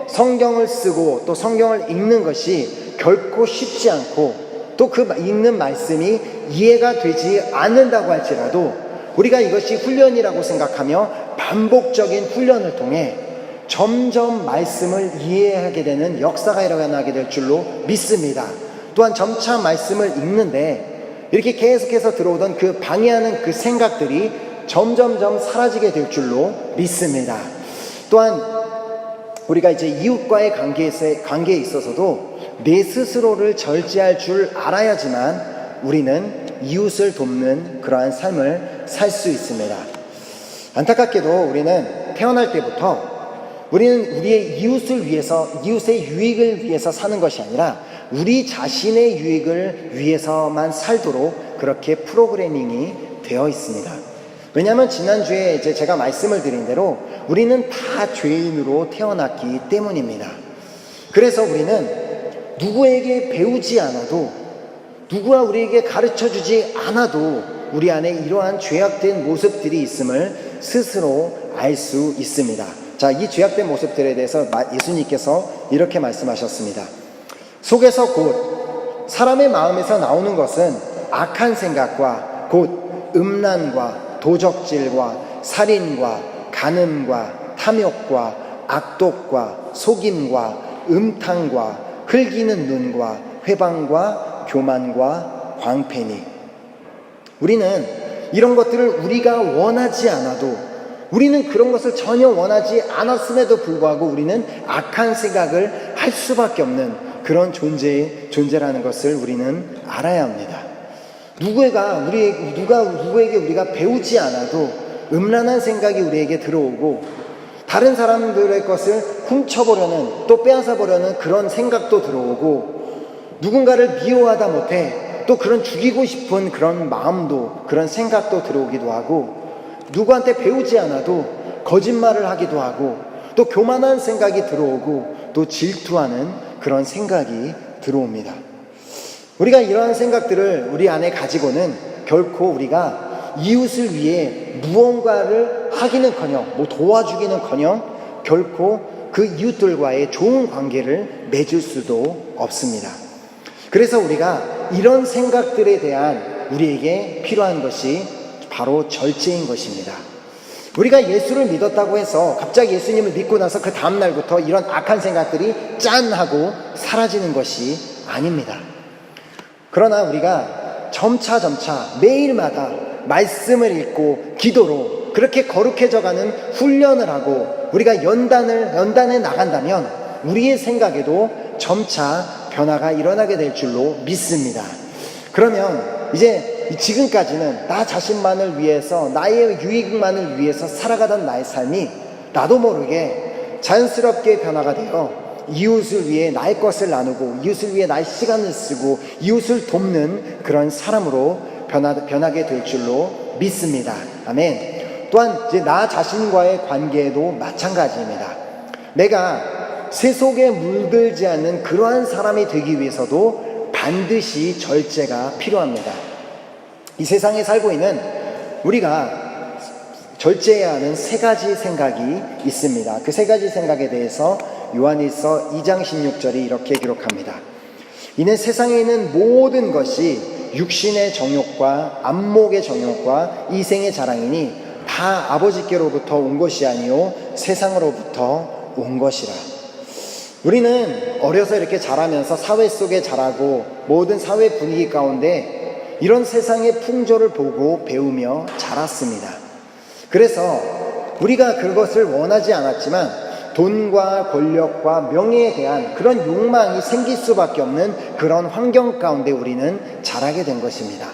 S2: 성경을 쓰고 또 성경을 읽는 것이 결코 쉽지 않고, 또 그 읽는 말씀이 이해가 되지 않는다고 할지라도 우리가 이것이 훈련이라고 생각하며 반복적인 훈련을 통해 점점 말씀을 이해하게 되는 역사가 일어나게 될 줄로 믿습니다. 또한 점차 말씀을 읽는데 이렇게 계속해서 들어오던 그 방해하는 그 생각들이 점점점 사라지게 될 줄로 믿습니다. 또한 우리가 이제 이웃과의 관계에 있어서도 내 스스로를 절제할 줄 알아야지만 우리는 이웃을 돕는 그러한 삶을 살 수 있습니다. 안타깝게도 우리는 태어날 때부터 우리는 우리의 이웃을 위해서, 이웃의 유익을 위해서 사는 것이 아니라 우리 자신의 유익을 위해서만 살도록 그렇게 프로그래밍이 되어 있습니다. 왜냐하면 지난주에 이제 제가 말씀을 드린 대로 우리는 다 죄인으로 태어났기 때문입니다. 그래서 우리는 누구에게 배우지 않아도, 누구가 우리에게 가르쳐주지 않아도 우리 안에 이러한 죄악된 모습들이 있음을 스스로 알 수 있습니다. 자, 이 죄악된 모습들에 대해서 예수님께서 이렇게 말씀하셨습니다. 속에서 곧 사람의 마음에서 나오는 것은 악한 생각과 곧 음란과 도적질과 살인과 간음과 탐욕과 악독과 속임과 음탕과 흘기는 눈과 회방과 교만과 광패니. 우리는 이런 것들을 우리가 원하지 않아도, 우리는 그런 것을 전혀 원하지 않았음에도 불구하고 우리는 악한 생각을 할 수밖에 없는 그런 존재라는 것을 우리는 알아야 합니다. 누구에게 우리가 배우지 않아도 음란한 생각이 우리에게 들어오고, 다른 사람들의 것을 훔쳐보려는, 또 빼앗아보려는 그런 생각도 들어오고, 누군가를 미워하다 못해 또 그런 죽이고 싶은 그런 마음도, 그런 생각도 들어오기도 하고, 누구한테 배우지 않아도 거짓말을 하기도 하고, 또 교만한 생각이 들어오고, 또 질투하는 그런 생각이 들어옵니다. 우리가 이러한 생각들을 우리 안에 가지고는 결코 우리가 이웃을 위해 무언가를 하기는커녕, 도와주기는커녕 결코 그 이웃들과의 좋은 관계를 맺을 수도 없습니다. 그래서 우리가 이런 생각들에 대한 우리에게 필요한 것이 바로 절제인 것입니다. 우리가 예수를 믿었다고 해서 갑자기 예수님을 믿고 나서 그 다음날부터 이런 악한 생각들이 짠 하고 사라지는 것이 아닙니다. 그러나 우리가 점차 매일마다 말씀을 읽고 기도로 그렇게 거룩해져가는 훈련을 하고 우리가 연단에 나간다면 우리의 생각에도 점차 변화가 일어나게 될 줄로 믿습니다. 그러면 이제 지금까지는 나 자신만을 위해서, 나의 유익만을 위해서 살아가던 나의 삶이 나도 모르게 자연스럽게 변화가 되어 이웃을 위해 나의 것을 나누고, 이웃을 위해 나의 시간을 쓰고, 이웃을 돕는 그런 사람으로 변하게 될 줄로 믿습니다. 아멘. 또한 이제 나 자신과의 관계에도 마찬가지입니다. 내가 세속에 물들지 않는 그러한 사람이 되기 위해서도 반드시 절제가 필요합니다. 이 세상에 살고 있는 우리가 절제해야 하는 세 가지 생각이 있습니다. 그 세 가지 생각에 대해서 요한일서 2장 16절이 이렇게 기록합니다. 이는 세상에 있는 모든 것이 육신의 정욕과 안목의 정욕과 이생의 자랑이니 다 아버지께로부터 온 것이 아니요 세상으로부터 온 것이라. 우리는 어려서 이렇게 자라면서 사회 속에 자라고 모든 사회 분위기 가운데 이런 세상의 풍조를 보고 배우며 자랐습니다. 그래서 우리가 그것을 원하지 않았지만 돈과 권력과 명예에 대한 그런 욕망이 생길 수밖에 없는 그런 환경 가운데 우리는 자라게 된 것입니다.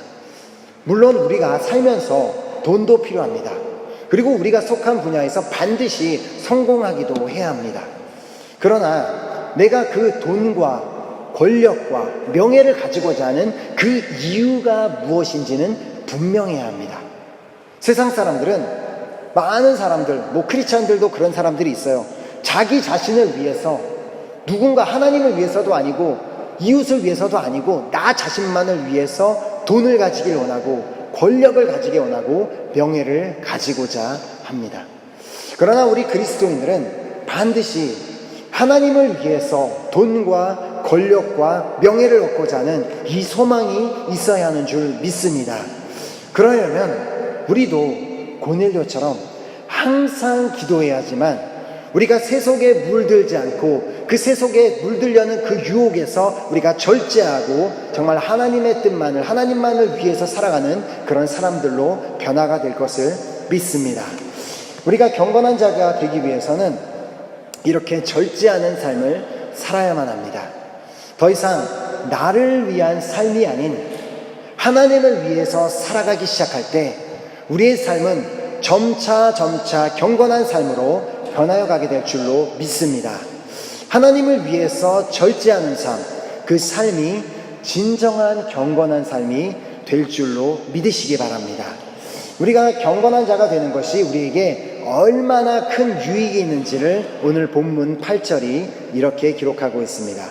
S2: 물론 우리가 살면서 돈도 필요합니다. 그리고 우리가 속한 분야에서 반드시 성공하기도 해야 합니다. 그러나 내가 그 돈과 권력과 명예를 가지고자 하는 그 이유가 무엇인지는 분명해야 합니다. 세상 사람들은, 많은 사람들, 크리스찬들도 그런 사람들이 있어요. 자기 자신을 위해서, 누군가 하나님을 위해서도 아니고 이웃을 위해서도 아니고 나 자신만을 위해서 돈을 가지길 원하고 권력을 가지기 원하고 명예를 가지고자 합니다. 그러나 우리 그리스도인들은 반드시 하나님을 위해서 돈과 권력과 명예를 얻고자 하는 이 소망이 있어야 하는 줄 믿습니다. 그러려면 우리도 고넬료처럼 항상 기도해야지만 우리가 세속에 물들지 않고 그 세속에 물들려는 그 유혹에서 우리가 절제하고 정말 하나님의 뜻만을, 하나님만을 위해서 살아가는 그런 사람들로 변화가 될 것을 믿습니다. 우리가 경건한 자가 되기 위해서는 이렇게 절제하는 삶을 살아야만 합니다. 더 이상 나를 위한 삶이 아닌 하나님을 위해서 살아가기 시작할 때 우리의 삶은 점차 경건한 삶으로 변하여 가게 될 줄로 믿습니다. 하나님을 위해서 절제하는 삶, 그 삶이 진정한 경건한 삶이 될 줄로 믿으시기 바랍니다. 우리가 경건한 자가 되는 것이 우리에게 얼마나 큰 유익이 있는지를 오늘 본문 8절이 이렇게 기록하고 있습니다.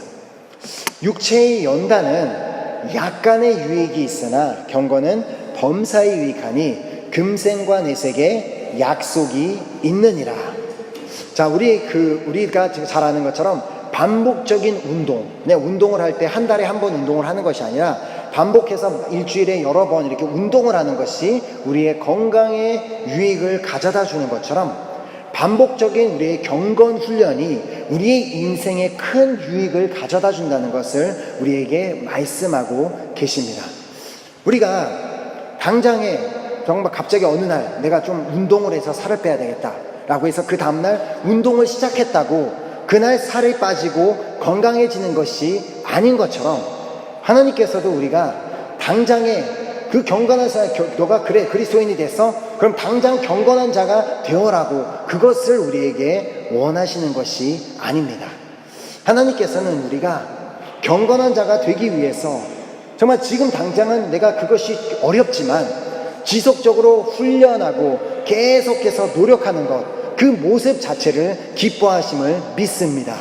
S2: 육체의 연단은 약간의 유익이 있으나 경건은 범사에 유익하니 금생과 내색에 약속이 있느니라. 자, 우리가 지금 잘 아는 것처럼 반복적인 운동, 운동을 할 때 한 달에 한 번 운동을 하는 것이 아니라 반복해서 일주일에 여러 번 이렇게 운동을 하는 것이 우리의 건강에 유익을 가져다 주는 것처럼 반복적인 우리의 경건 훈련이 우리의 인생에 큰 유익을 가져다 준다는 것을 우리에게 말씀하고 계십니다. 우리가 당장에 정말 갑자기 어느 날 내가 좀 운동을 해서 살을 빼야 되겠다 라고 해서 그 다음날 운동을 시작했다고 그날 살이 빠지고 건강해지는 것이 아닌 것처럼 하나님께서도 우리가 당장에 그 경건한 삶, 너가 그리스도인이 돼서 그럼 당장 경건한 자가 되어라고 그것을 우리에게 원하시는 것이 아닙니다. 하나님께서는 우리가 경건한 자가 되기 위해서 정말 지금 당장은 내가 그것이 어렵지만 지속적으로 훈련하고 계속해서 노력하는 것, 그 모습 자체를 기뻐하심을 믿습니다.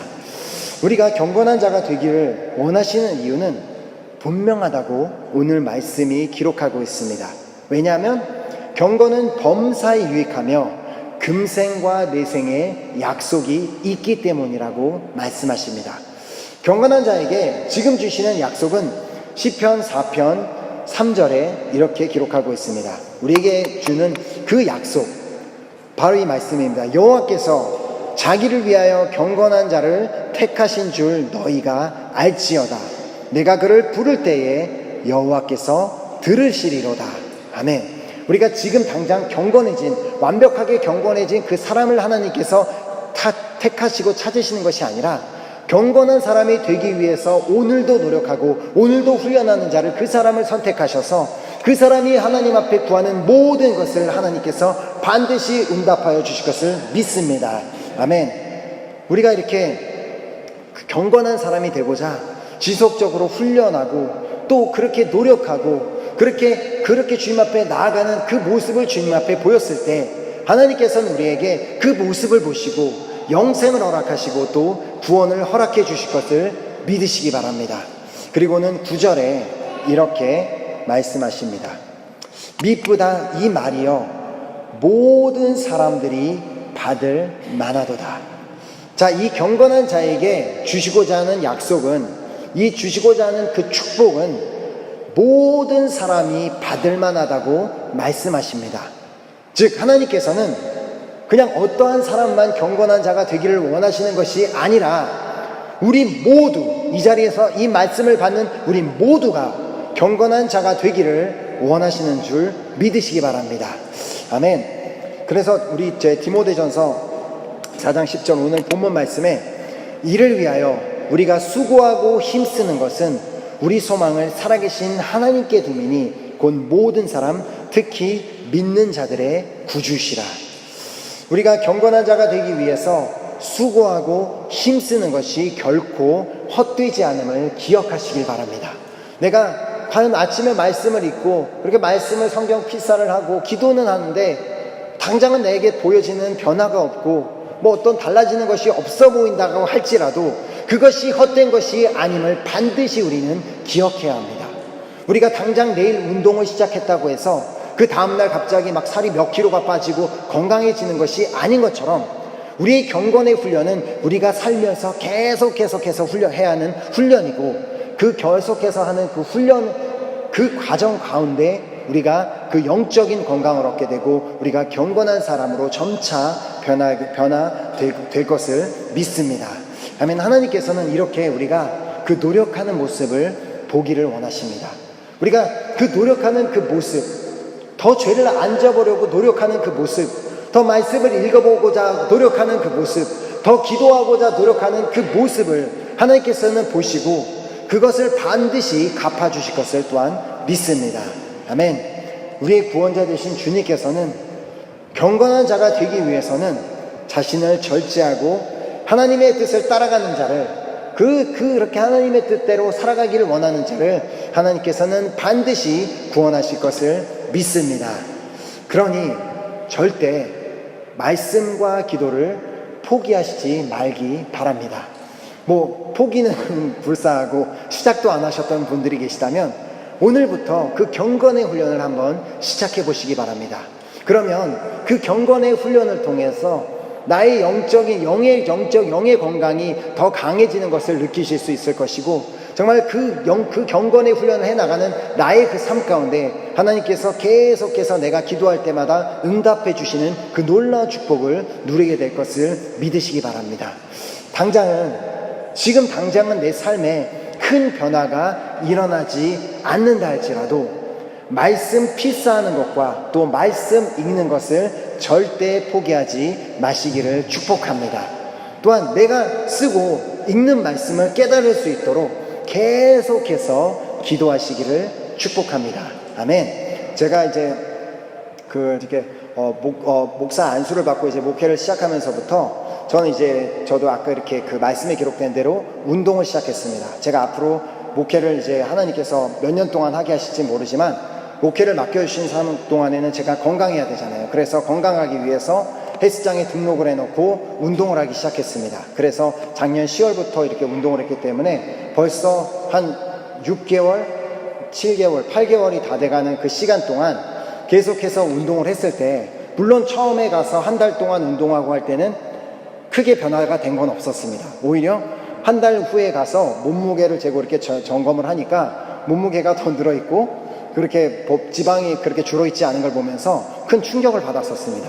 S2: 우리가 경건한 자가 되기를 원하시는 이유는 분명하다고 오늘 말씀이 기록하고 있습니다. 왜냐하면 경건은 범사에 유익하며 금생과 내생의 약속이 있기 때문이라고 말씀하십니다. 경건한 자에게 지금 주시는 약속은 시편 4편 3절에 이렇게 기록하고 있습니다. 우리에게 주는 그 약속, 바로 이 말씀입니다. 여호와께서 자기를 위하여 경건한 자를 택하신 줄 너희가 알지어다. 내가 그를 부를 때에 여호와께서 들으시리로다. 아멘. 우리가 지금 당장 경건해진, 완벽하게 경건해진 그 사람을 하나님께서 택하시고 찾으시는 것이 아니라 경건한 사람이 되기 위해서 오늘도 노력하고 오늘도 훈련하는 자를, 그 사람을 선택하셔서 그 사람이 하나님 앞에 구하는 모든 것을 하나님께서 반드시 응답하여 주실 것을 믿습니다. 아멘. 우리가 이렇게 경건한 사람이 되고자 지속적으로 훈련하고 또 그렇게 노력하고 그렇게 주님 앞에 나아가는 그 모습을 주님 앞에 보였을 때 하나님께서는 우리에게 그 모습을 보시고 영생을 허락하시고 또 구원을 허락해 주실 것을 믿으시기 바랍니다. 그리고는 9절에 이렇게 말씀하십니다. 미쁘다 이 말이여 모든 사람들이 받을 만하도다. 자, 이 경건한 자에게 주시고자 하는 약속은, 이 주시고자 하는 그 축복은 모든 사람이 받을 만하다고 말씀하십니다. 즉 하나님께서는 그냥 어떠한 사람만 경건한 자가 되기를 원하시는 것이 아니라 우리 모두, 이 자리에서 이 말씀을 받는 우리 모두가 경건한 자가 되기를 원하시는 줄 믿으시기 바랍니다. 아멘. 그래서 우리 디모데전서 4장 10절 오늘 본문 말씀에 이를 위하여 우리가 수고하고 힘쓰는 것은 우리 소망을 살아계신 하나님께 두미니 곧 모든 사람 특히 믿는 자들의 구주시라. 우리가 경건한 자가 되기 위해서 수고하고 힘쓰는 것이 결코 헛되지 않음을 기억하시길 바랍니다. 내가 과연 아침에 말씀을 읽고 그렇게 말씀을 성경 필사를 하고 기도는 하는데 당장은 내게 보여지는 변화가 없고 뭐 어떤 달라지는 것이 없어 보인다고 할지라도 그것이 헛된 것이 아님을 반드시 우리는 기억해야 합니다. 우리가 당장 내일 운동을 시작했다고 해서 그 다음날 갑자기 막 살이 몇 킬로가 빠지고 건강해지는 것이 아닌 것처럼 우리의 경건의 훈련은 우리가 살면서 계속해서 해야 하는 훈련이고 그 계속해서 하는 그 훈련, 그 과정 가운데 우리가 그 영적인 건강을 얻게 되고 우리가 경건한 사람으로 점차 변화될 것을 믿습니다. 아멘. 하나님께서는 이렇게 우리가 그 노력하는 모습을 보기를 원하십니다. 우리가 그 노력하는 그 모습, 더 죄를 안 져보려고 노력하는 그 모습, 더 말씀을 읽어보고자 노력하는 그 모습, 더 기도하고자 노력하는 그 모습을 하나님께서는 보시고 그것을 반드시 갚아주실 것을 또한 믿습니다. 아멘. 우리의 구원자 되신 주님께서는 경건한 자가 되기 위해서는 자신을 절제하고 하나님의 뜻을 따라가는 자를, 그렇게 하나님의 뜻대로 살아가기를 원하는 자를 하나님께서는 반드시 구원하실 것을 믿습니다. 그러니 절대 말씀과 기도를 포기하시지 말기 바랍니다. 포기는 불사하고 시작도 안 하셨던 분들이 계시다면 오늘부터 그 경건의 훈련을 한번 시작해 보시기 바랍니다. 그러면 그 경건의 훈련을 통해서 나의 영의 건강이 더 강해지는 것을 느끼실 수 있을 것이고 정말 그 경건의 훈련을 해나가는 나의 그 삶 가운데 하나님께서 계속해서 내가 기도할 때마다 응답해 주시는 그 놀라운 축복을 누리게 될 것을 믿으시기 바랍니다. 지금 당장은 내 삶에 큰 변화가 일어나지 않는다 할지라도 말씀 필사하는 것과 또 말씀 읽는 것을 절대 포기하지 마시기를 축복합니다. 또한 내가 쓰고 읽는 말씀을 깨달을 수 있도록 계속해서 기도하시기를 축복합니다. 아멘. 제가 이제 이렇게 목사 안수를 받고 이제 목회를 시작하면서부터 저도 아까 이렇게 그 말씀에 기록된 대로 운동을 시작했습니다. 제가 앞으로 목회를 이제 하나님께서 몇 년 동안 하게 하실지 모르지만 목회를 맡겨주신 사람 동안에는 제가 건강해야 되잖아요. 그래서 건강하기 위해서 헬스장에 등록을 해놓고 운동을 하기 시작했습니다. 그래서 작년 10월부터 이렇게 운동을 했기 때문에 벌써 한 6개월, 7개월, 8개월이 다 돼가는 그 시간 동안 계속해서 운동을 했을 때, 물론 처음에 가서 한 달 동안 운동하고 할 때는 크게 변화가 된 건 없었습니다. 오히려 한 달 후에 가서 몸무게를 재고 이렇게 점검을 하니까 몸무게가 더 늘어있고 그렇게 지방이 그렇게 줄어있지 않은 걸 보면서 큰 충격을 받았었습니다.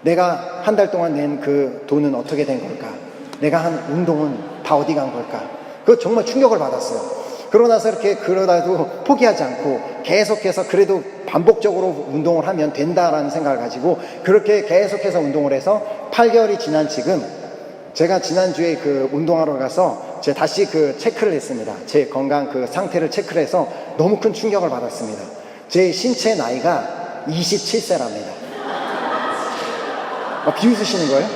S2: 내가 한 달 동안 낸 그 돈은 어떻게 된 걸까? 내가 한 운동은 다 어디 간 걸까? 그거 정말 충격을 받았어요. 그러고 나서 이렇게 그러다도 포기하지 않고 계속해서 그래도 반복적으로 운동을 하면 된다라는 생각을 가지고 그렇게 계속해서 운동을 해서 8개월이 지난 지금, 제가 지난주에 그 운동하러 가서 제가 다시 그 체크를 했습니다. 제 건강 그 상태를 체크를 해서 너무 큰 충격을 받았습니다. 제 신체 나이가 27세랍니다. 비웃으시는 거예요?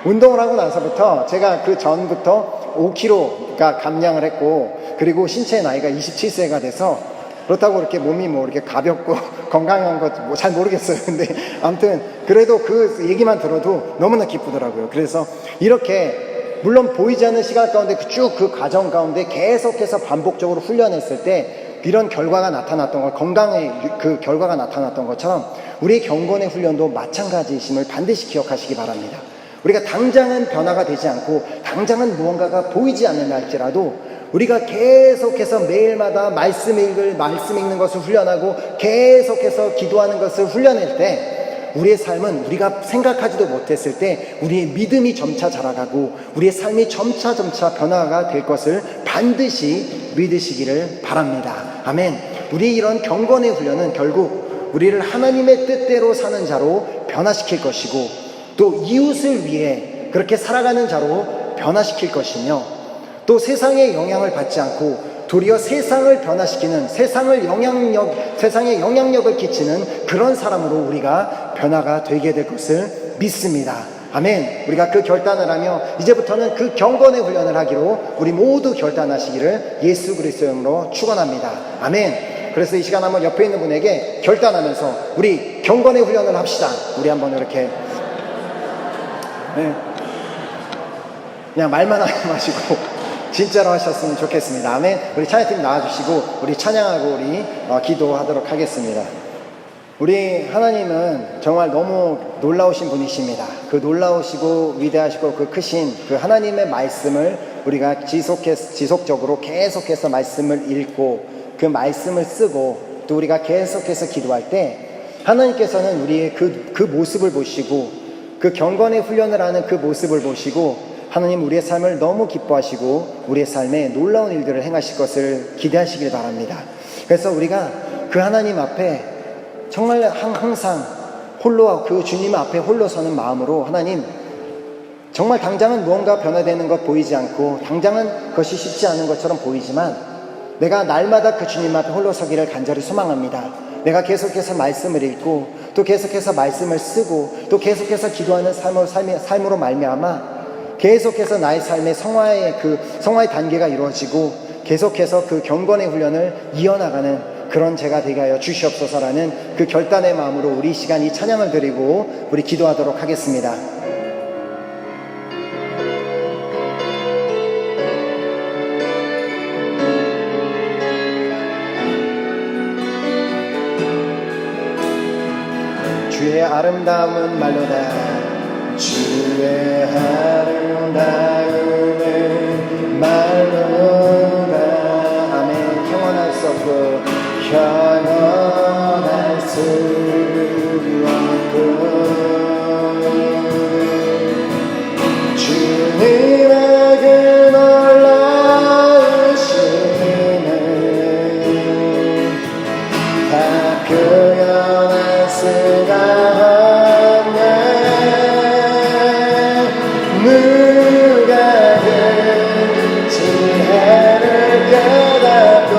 S2: 운동을 하고 나서부터 제가 그 전부터 5kg가 감량을 했고, 그리고 신체 나이가 27세가 돼서 그렇다고 이렇게 몸이 뭐 이렇게 가볍고 건강한 거 뭐 잘 모르겠어요. 근데 아무튼 그래도 그 얘기만 들어도 너무나 기쁘더라고요. 그래서 이렇게 물론 보이지 않는 시간 가운데 쭉 그 과정 가운데 계속해서 반복적으로 훈련했을 때 이런 결과가 나타났던 것, 건강의 그 결과가 나타났던 것처럼 우리의 경건의 훈련도 마찬가지이심을 반드시 기억하시기 바랍니다. 우리가 당장은 변화가 되지 않고 당장은 무언가가 보이지 않는다 할지라도 우리가 계속해서 매일마다 말씀 읽는 것을 훈련하고 계속해서 기도하는 것을 훈련할 때 우리의 삶은 우리가 생각하지도 못했을 때 우리의 믿음이 점차 자라가고 우리의 삶이 점차 변화가 될 것을 반드시 믿으시기를 바랍니다. 아멘. 우리의 이런 경건의 훈련은 결국 우리를 하나님의 뜻대로 사는 자로 변화시킬 것이고 또 이웃을 위해 그렇게 살아가는 자로 변화시킬 것이며 또 세상의 영향을 받지 않고 도리어 세상을 변화시키는 세상에 영향력을 끼치는 그런 사람으로 우리가 변화가 되게 될 것을 믿습니다. 아멘. 우리가 그 결단을 하며 이제부터는 그 경건의 훈련을 하기로 우리 모두 결단하시기를 예수 그리스도의 이름으로 축원합니다. 아멘. 그래서 이 시간 한번 옆에 있는 분에게 결단하면서 우리 경건의 훈련을 합시다. 우리 한번 이렇게 그냥 말만 하지 마시고 진짜로 하셨으면 좋겠습니다. 아멘. 우리 찬양팀 나와주시고 우리 찬양하고 우리 기도하도록 하겠습니다. 우리 하나님은 정말 너무 놀라우신 분이십니다. 그 놀라우시고 위대하시고 그 크신 그 하나님의 말씀을 우리가 지속적으로 계속해서 말씀을 읽고 그 말씀을 쓰고 또 우리가 계속해서 기도할 때 하나님께서는 우리의 그 모습을 보시고 그 경건의 훈련을 하는 그 모습을 보시고 하나님 우리의 삶을 너무 기뻐하시고 우리의 삶에 놀라운 일들을 행하실 것을 기대하시길 바랍니다. 그래서 우리가 그 하나님 앞에 정말 항상 홀로 그 주님 앞에 홀로 서는 마음으로 하나님 정말 당장은 무언가 변화되는 것 보이지 않고 당장은 그것이 쉽지 않은 것처럼 보이지만 내가 날마다 그 주님 앞에 홀로 서기를 간절히 소망합니다. 내가 계속해서 말씀을 읽고 또 계속해서 말씀을 쓰고 또 계속해서 기도하는 삶으로 말미암아 계속해서 나의 삶의 성화의 단계가 이루어지고 계속해서 그 경건의 훈련을 이어나가는 그런 제가 되게 하여 주시옵소서라는 그 결단의 마음으로 우리 이 시간 이 찬양을 드리고 우리 기도하도록 하겠습니다. 주의 아름다움은 말로다. 주의 아름다움은 말로다. 아멘. 형언할 수 없고 형언할 수 없고 주님의 그 놀라우심을 다 표현할 수가 없네. 누가 그 지혜를 깨닫고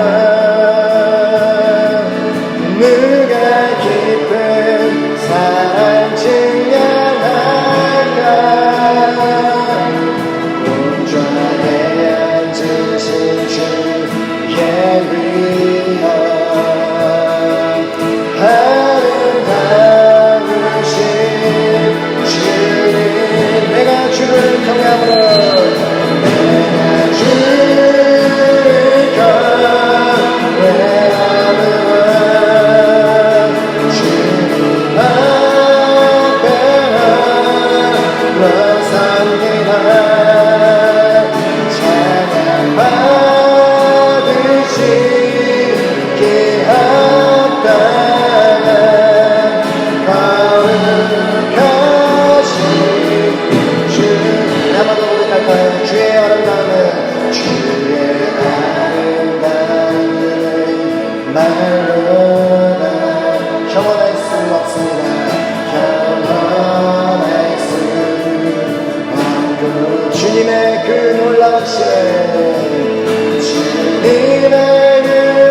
S2: 넘치는 주님의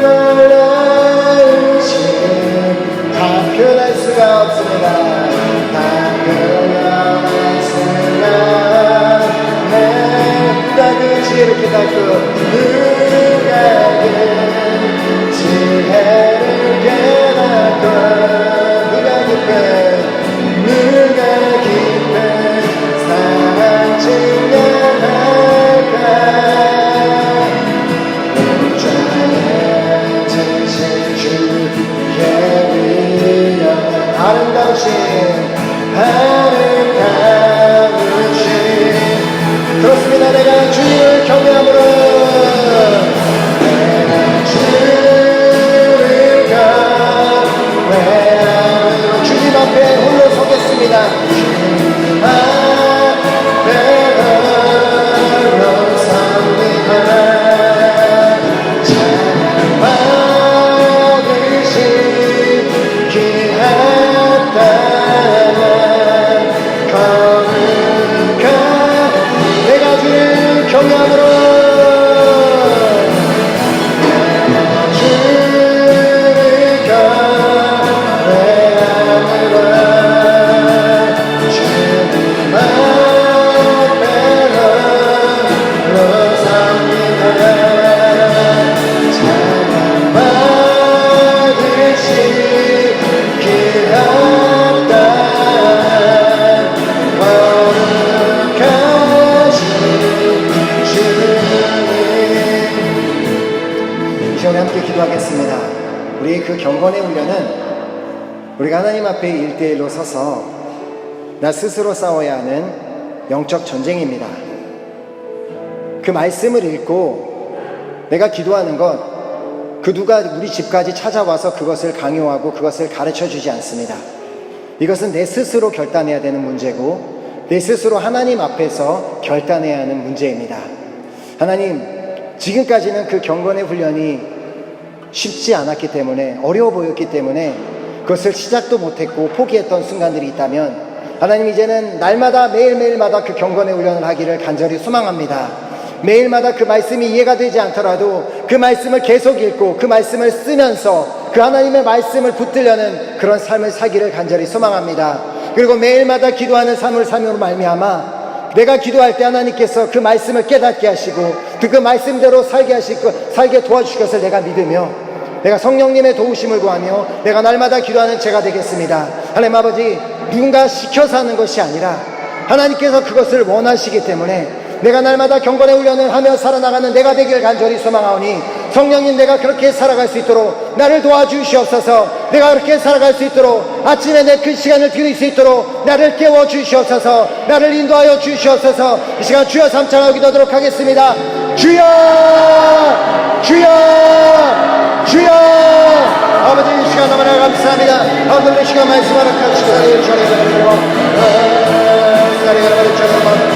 S2: 놀라우신 다 표현할 수가 없습니다. 다 표현할 수가 내가 그 지혜를 깨닫고 누가 그 지혜를 깨닫고 누가 깊은 사랑 증명할까 목자의 진실 주의 위엄 아름다우신 그렇습니다. 내가 주님을 경외함으로 내가 주를 경외함으로 주님 앞에 홀로 서겠습니다. 주님 앞에 홀로 섭니다. 찬양받으신 귀한 땅 거룩한 내가 주를 경외함으로 함께 기도하겠습니다. 우리 그 경건의 훈련은 우리가 하나님 앞에 1대1로 서서 나 스스로 싸워야 하는 영적 전쟁입니다. 그 말씀을 읽고 내가 기도하는 것 그 누가 우리 집까지 찾아와서 그것을 강요하고 그것을 가르쳐 주지 않습니다. 이것은 내 스스로 결단해야 되는 문제고 내 스스로 하나님 앞에서 결단해야 하는 문제입니다. 하나님, 지금까지는 그 경건의 훈련이 쉽지 않았기 때문에 어려워 보였기 때문에 그것을 시작도 못했고 포기했던 순간들이 있다면 하나님 이제는 날마다 매일매일마다 그 경건의 훈련을 하기를 간절히 소망합니다. 매일마다 그 말씀이 이해가 되지 않더라도 그 말씀을 계속 읽고 그 말씀을 쓰면서 그 하나님의 말씀을 붙들려는 그런 삶을 살기를 간절히 소망합니다. 그리고 매일마다 기도하는 삶을 삶으로 말미암아 내가 기도할 때 하나님께서 그 말씀을 깨닫게 하시고 그 말씀대로 살게 도와주실 것을 내가 믿으며 내가 성령님의 도우심을 구하며 내가 날마다 기도하는 제가 되겠습니다. 하나님 아버지, 누군가 시켜서 하는 것이 아니라 하나님께서 그것을 원하시기 때문에 내가 날마다 경건의 훈련을 하며 살아나가는 내가 되길 간절히 소망하오니 성령님, 내가 그렇게 살아갈 수 있도록 나를 도와주시옵소서. 내가 그렇게 살아갈 수 있도록 아침에 내 그 시간을 드릴 수 있도록 나를 깨워주시옵소서. 나를 인도하여 주시옵소서. 이 시간 주여 삼창하고 기도하도록 하겠습니다. 주여, 주여, 주여. 아버지, 이 시간 너무나 감사합니다. 아버지, 이 시간 말씀하러 같이 자리를 전해드리고 자리를 전해드리고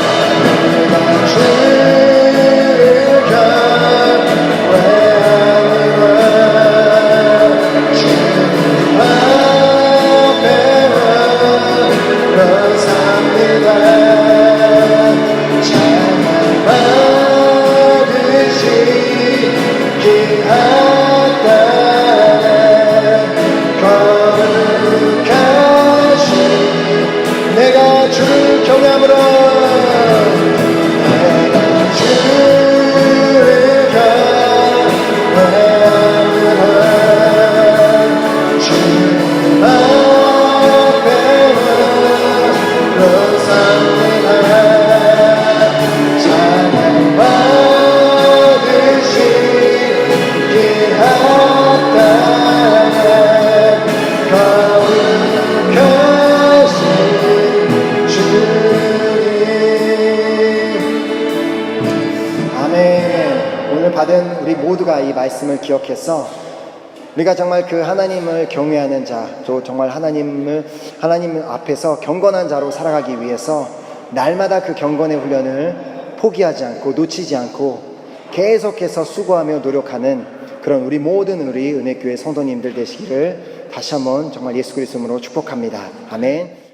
S2: 내가 주를 경외함으로 받은 우리 모두가 이 말씀을 기억해서 우리가 정말 그 하나님을 경외하는 자, 또 정말 하나님 앞에서 경건한 자로 살아가기 위해서 날마다 그 경건의 훈련을 포기하지 않고 놓치지 않고 계속해서 수고하며 노력하는 그런 우리 모든 우리 은혜교회 성도님들 되시기를 다시 한번 정말 예수 그리스도로 축복합니다. 아멘.